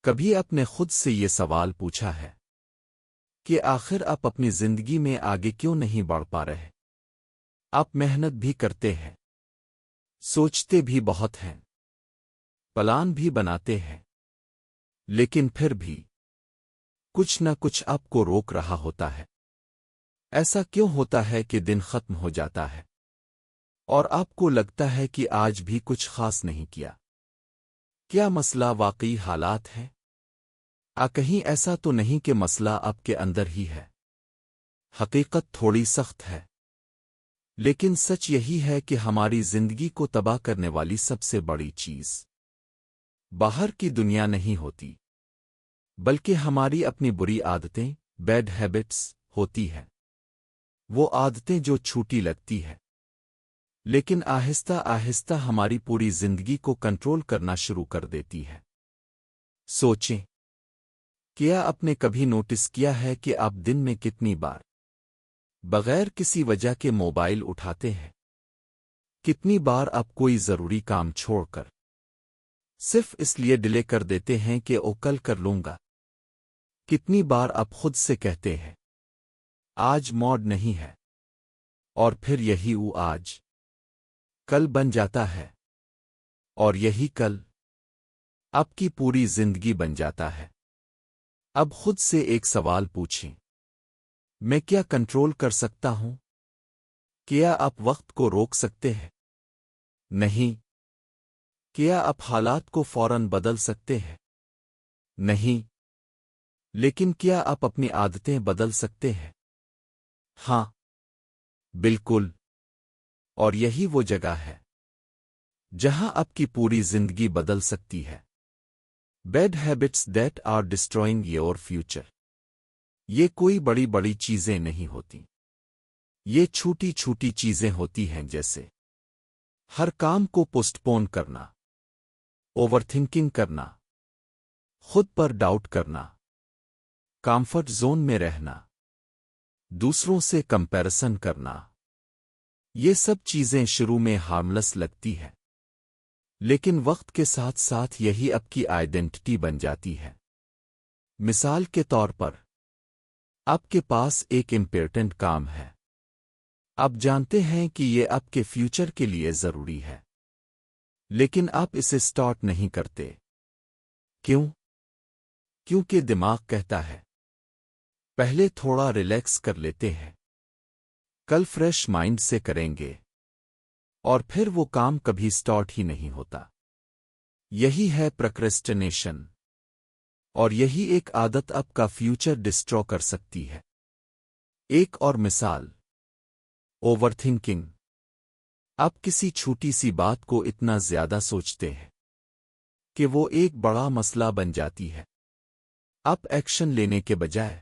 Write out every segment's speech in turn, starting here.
کبھی اپنے خود سے یہ سوال پوچھا ہے کہ آخر آپ اپنی زندگی میں آگے کیوں نہیں بڑھ پا رہے؟ آپ محنت بھی کرتے ہیں، سوچتے بھی بہت ہیں، پلان بھی بناتے ہیں، لیکن پھر بھی کچھ نہ کچھ آپ کو روک رہا ہوتا ہے۔ ایسا کیوں ہوتا ہے کہ دن ختم ہو جاتا ہے اور آپ کو لگتا ہے کہ آج بھی کچھ خاص نہیں کیا؟ کیا مسئلہ واقعی حالات ہے؟ کہیں ایسا تو نہیں کہ مسئلہ آپ کے اندر ہی ہے؟ حقیقت تھوڑی سخت ہے، لیکن سچ یہی ہے کہ ہماری زندگی کو تباہ کرنے والی سب سے بڑی چیز باہر کی دنیا نہیں ہوتی، بلکہ ہماری اپنی بری عادتیں، بیڈ ہیبٹس ہوتی ہیں۔ وہ عادتیں جو چھوٹی لگتی ہے، لیکن آہستہ آہستہ ہماری پوری زندگی کو کنٹرول کرنا شروع کر دیتی ہے۔ سوچیں، کیا آپ نے کبھی نوٹس کیا ہے کہ آپ دن میں کتنی بار بغیر کسی وجہ کے موبائل اٹھاتے ہیں؟ کتنی بار آپ کوئی ضروری کام چھوڑ کر صرف اس لیے ڈیلے کر دیتے ہیں کہ او کل کر لوں گا؟ کتنی بار آپ خود سے کہتے ہیں آج موڈ نہیں ہے، اور پھر یہی وہ آج کل بن جاتا ہے، اور یہی کل آپ کی پوری زندگی بن جاتا ہے۔ اب خود سے ایک سوال پوچھیں، میں کیا کنٹرول کر سکتا ہوں؟ کیا آپ وقت کو روک سکتے ہیں؟ نہیں۔ کیا آپ حالات کو فوراً بدل سکتے ہیں؟ نہیں۔ لیکن کیا آپ اپنی عادتیں بدل سکتے ہیں؟ ہاں، بالکل۔ اور یہی وہ جگہ ہے جہاں آپ کی پوری زندگی بدل سکتی ہے۔ Bad habits that are destroying your future. یہ کوئی بڑی بڑی چیزیں نہیں ہوتی، یہ چھوٹی چھوٹی چیزیں ہوتی ہیں، جیسے ہر کام کو پوسٹ پون کرنا، اوور تھنکنگ کرنا، خود پر ڈاؤٹ کرنا، کمفرٹ زون میں رہنا، دوسروں سے کمپیرسن کرنا۔ یہ سب چیزیں شروع میں ہارملیس لگتی ہیں، لیکن وقت کے ساتھ ساتھ یہی آپ کی آئیڈینٹی بن جاتی ہے۔ مثال کے طور پر، آپ کے پاس ایک امپورٹنٹ کام ہے، آپ جانتے ہیں کہ یہ آپ کے فیوچر کے لیے ضروری ہے، لیکن آپ اسے سٹارٹ نہیں کرتے۔ کیوں؟ کیونکہ دماغ کہتا ہے پہلے تھوڑا ریلیکس کر لیتے ہیں، کل فریش مائنڈ سے کریں گے، اور پھر وہ کام کبھی سٹارٹ ہی نہیں ہوتا۔ یہی ہے پروکریسٹینیشن، اور یہی ایک عادت آپ کا فیوچر ڈسٹرو کر سکتی ہے۔ ایک اور مثال، اوور تھنکنگ۔ آپ کسی چھوٹی سی بات کو اتنا زیادہ سوچتے ہیں کہ وہ ایک بڑا مسئلہ بن جاتی ہے۔ آپ ایکشن لینے کے بجائے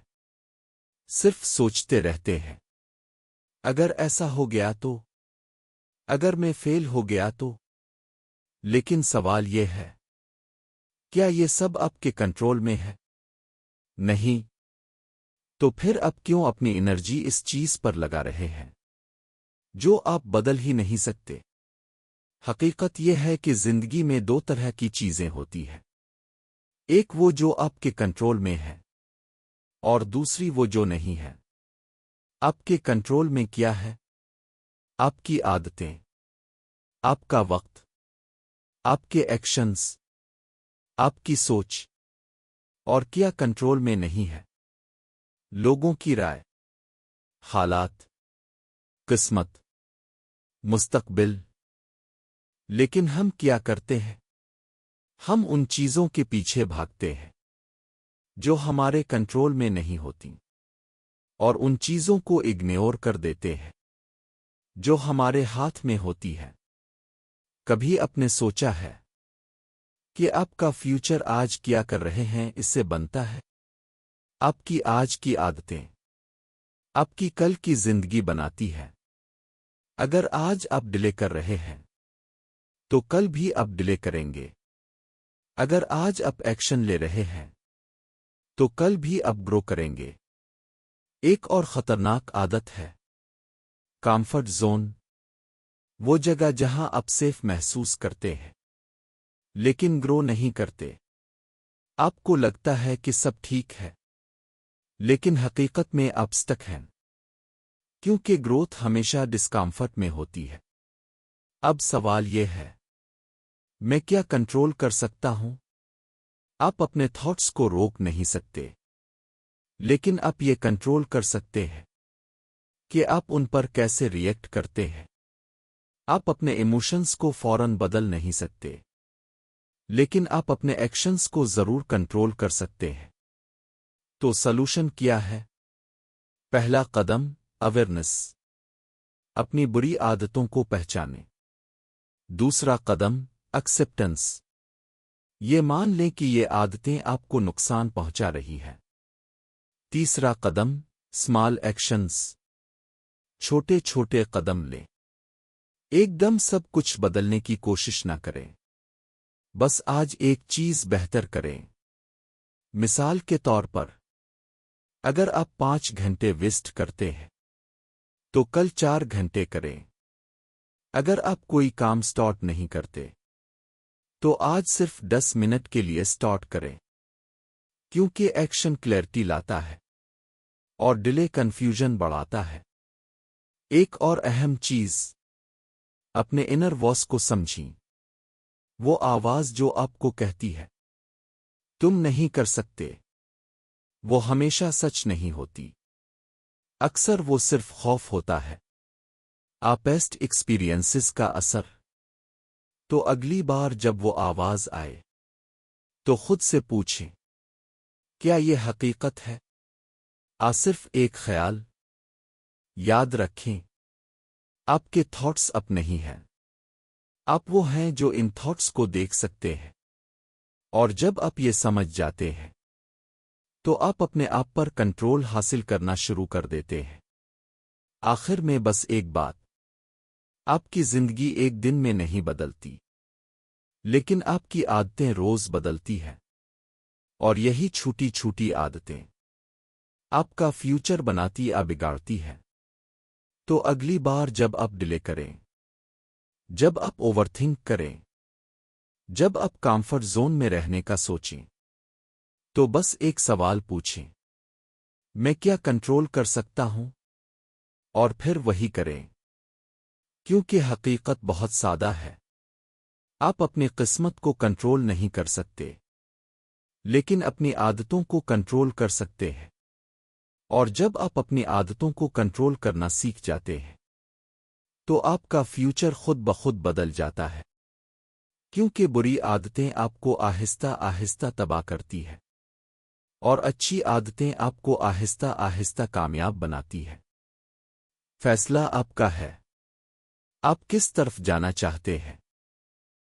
صرف سوچتے رہتے ہیں، اگر ایسا ہو گیا تو، اگر میں فیل ہو گیا تو۔ لیکن سوال یہ ہے، کیا یہ سب آپ کے کنٹرول میں ہے؟ نہیں۔ تو پھر آپ کیوں اپنی انرجی اس چیز پر لگا رہے ہیں جو آپ بدل ہی نہیں سکتے؟ حقیقت یہ ہے کہ زندگی میں دو طرح کی چیزیں ہوتی ہیں، ایک وہ جو آپ کے کنٹرول میں ہے، اور دوسری وہ جو نہیں ہے۔ آپ کے کنٹرول میں کیا ہے؟ آپ کی عادتیں، آپ کا وقت، آپ کے ایکشنز، آپ کی سوچ۔ اور کیا کنٹرول میں نہیں ہے؟ لوگوں کی رائے، حالات، قسمت، مستقبل۔ لیکن ہم کیا کرتے ہیں؟ ہم ان چیزوں کے پیچھے بھاگتے ہیں جو ہمارے کنٹرول میں نہیں ہوتی، اور ان چیزوں کو اگنور کر دیتے ہیں جو ہمارے ہاتھ میں ہوتی ہے۔ کبھی آپ نے سوچا ہے کہ آپ کا فیوچر آج کیا کر رہے ہیں اس سے بنتا ہے؟ آپ کی آج کی عادتیں آپ کی کل کی زندگی بناتی ہے۔ اگر آج آپ ڈیلے کر رہے ہیں تو کل بھی آپ ڈیلے کریں گے۔ اگر آج آپ ایکشن لے رہے ہیں تو کل بھی آپ گرو کریں گے۔ ایک اور خطرناک عادت ہے کمفرٹ زون، وہ جگہ جہاں آپ سیف محسوس کرتے ہیں لیکن گرو نہیں کرتے۔ آپ کو لگتا ہے کہ سب ٹھیک ہے، لیکن حقیقت میں آپ سٹک ہیں، کیونکہ گروتھ ہمیشہ ڈسکمفرٹ میں ہوتی ہے۔ اب سوال یہ ہے، میں کیا کنٹرول کر سکتا ہوں؟ آپ اپنے تھاٹس کو روک نہیں سکتے، لیکن آپ یہ کنٹرول کر سکتے ہیں کہ آپ ان پر کیسے ریئیکٹ کرتے ہیں۔ آپ اپنے ایموشنز کو فوراً بدل نہیں سکتے، لیکن آپ اپنے ایکشنز کو ضرور کنٹرول کر سکتے ہیں۔ تو سلوشن کیا ہے؟ پہلا قدم، اویئرنس، اپنی بری عادتوں کو پہچانیں۔ دوسرا قدم، ایکسپٹنس، یہ مان لیں کہ یہ عادتیں آپ کو نقصان پہنچا رہی ہیں۔ تیسرا قدم، اسمال ایکشنز، چھوٹے چھوٹے قدم لیں۔ ایک دم سب کچھ بدلنے کی کوشش نہ کریں، بس آج ایک چیز بہتر کریں۔ مثال کے طور پر، اگر آپ 5 گھنٹے ویسٹ کرتے ہیں تو کل 4 گھنٹے کریں۔ اگر آپ کوئی کام سٹارٹ نہیں کرتے تو آج صرف 10 منٹ کے لیے سٹارٹ کریں، کیونکہ ایکشن کلیئرٹی لاتا ہے اور ڈیلے کنفیوژن بڑھاتا ہے۔ ایک اور اہم چیز، اپنے انر وائس کو سمجھیں۔ وہ آواز جو آپ کو کہتی ہے تم نہیں کر سکتے، وہ ہمیشہ سچ نہیں ہوتی۔ اکثر وہ صرف خوف ہوتا ہے، پاسٹ ایکسپیرینسز کا اثر۔ تو اگلی بار جب وہ آواز آئے تو خود سے پوچھیں، کیا یہ حقیقت ہے؟ صرف ایک خیال؟ یاد رکھیں، آپ کے تھاٹس اب نہیں ہیں، آپ وہ ہیں جو ان تھاٹس کو دیکھ سکتے ہیں۔ اور جب آپ یہ سمجھ جاتے ہیں تو آپ اپنے آپ پر کنٹرول حاصل کرنا شروع کر دیتے ہیں۔ آخر میں بس ایک بات، آپ کی زندگی ایک دن میں نہیں بدلتی، لیکن آپ کی عادتیں روز بدلتی ہیں، اور یہی چھوٹی چھوٹی عادتیں آپ کا فیوچر بناتی یا بگاڑتی ہیں۔ تو اگلی بار جب آپ ڈیلے کریں، جب آپ اوور تھنک کریں، جب آپ کمفرٹ زون میں رہنے کا سوچیں، تو بس ایک سوال پوچھیں، میں کیا کنٹرول کر سکتا ہوں؟ اور پھر وہی کریں، کیونکہ حقیقت بہت سادہ ہے۔ آپ اپنی قسمت کو کنٹرول نہیں کر سکتے، لیکن اپنی عادتوں کو کنٹرول کر سکتے ہیں۔ اور جب آپ اپنی عادتوں کو کنٹرول کرنا سیکھ جاتے ہیں تو آپ کا فیوچر خود بخود بدل جاتا ہے، کیونکہ بری عادتیں آپ کو آہستہ آہستہ تباہ کرتی ہیں، اور اچھی عادتیں آپ کو آہستہ آہستہ کامیاب بناتی ہیں۔ فیصلہ آپ کا ہے، آپ کس طرف جانا چاہتے ہیں؟